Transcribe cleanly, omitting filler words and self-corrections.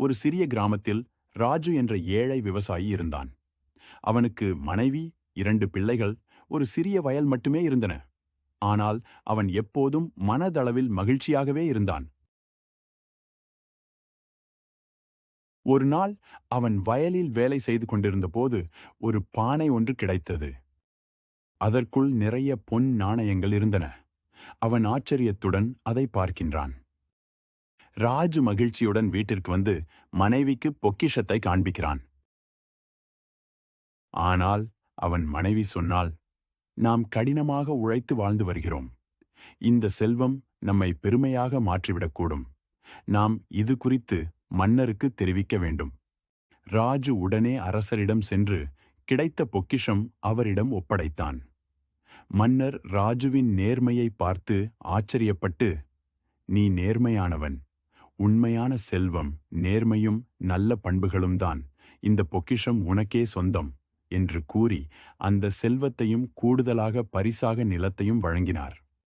ஒரு சிறிய கிராமத்தில் ராஜு என்ற ஏழை விவசாயி இருந்தான். அவனுக்கு மனைவி, 2 பிள்ளைகள், ஒரு சிறிய வயல் மட்டுமே இருந்தன. ஆனால் அவன் எப்போதும் மனதளவில் மகிழ்ச்சியாகவே இருந்தான். ஒரு நாள் அவன் வயலில் வேலை செய்து கொண்டிருந்தபோது ஒரு பானை ஒன்று கிடைத்தது. அதற்குள் நிறைய பொன் நாணயங்கள் இருந்தன. அவன் ஆச்சரியத்துடன் அதை பார்க்கின்றான். ராஜு மகிழ்ச்சியுடன் வீட்டிற்கு வந்து மனைவிக்கு பொக்கிஷத்தை காண்பிக்கிறான். ஆனால் அவன் மனைவி சொன்னாள், நாம் கடினமாக உழைத்து வாழ்ந்து வருகிறோம். இந்த செல்வம் நம்மை பெருமையாக மாற்றிவிடக்கூடும். நாம் இது குறித்து மன்னருக்கு தெரிவிக்க வேண்டும். ராஜு உடனே அரசரிடம் சென்று கிடைத்த பொக்கிஷம் அவரிடம் ஒப்படைத்தான். மன்னர் ராஜுவின் நேர்மையை பார்த்து ஆச்சரியப்பட்டு, நீ நேர்மையானவன். உண்மையான செல்வம் நேர்மையும் நல்ல பண்புகளும் தான். இந்த பொக்கிஷம் உனக்கே சொந்தம் என்று கூறி அந்த செல்வத்தையும் கூடுதலாக பரிசாக நிலத்தையும் வழங்கினார்.